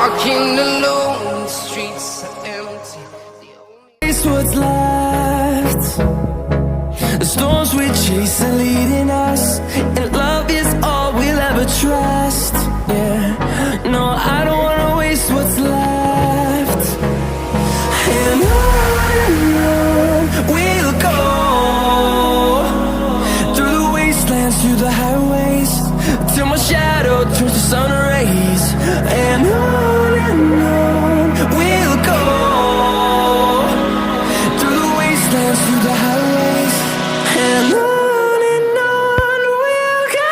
walking alone, the streets are empty. It's what's left. The storms we chase are leading us, and love is all we'll ever trust. Yeah, no, I don't wanna waste what's left. And on we'll go, through the wastelands, through the highways, till my shadow turns to sun rays. And on we'll go, through the wastelands, through the highways, and on we'll go.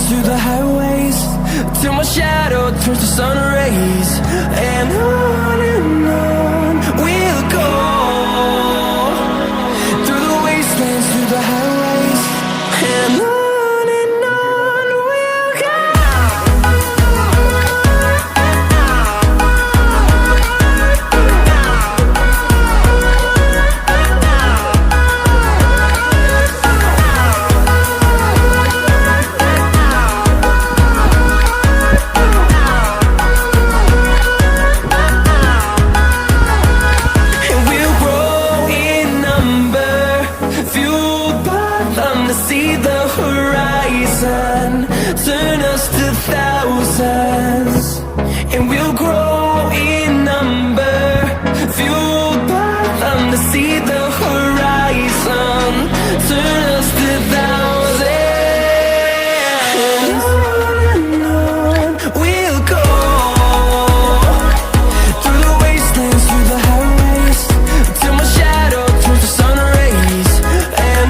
Through the highways, till my shadow turns to sun rays. And on we'll go, through the wastelands, through the highways, and on we'll go. See the horizon, turn us to thousands, and we'll grow in number, fueled by them. To see the horizon, turn us to thousands, and on we'll go, through the wastelands, through the highways, till my shadow turns to sun rays. And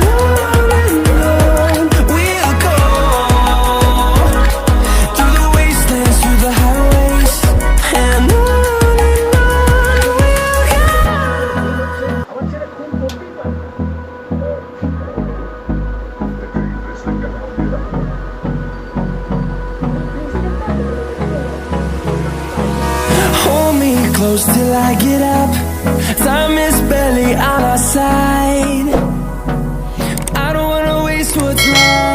close till I get up, time is barely on our side. I don't wanna waste what's left.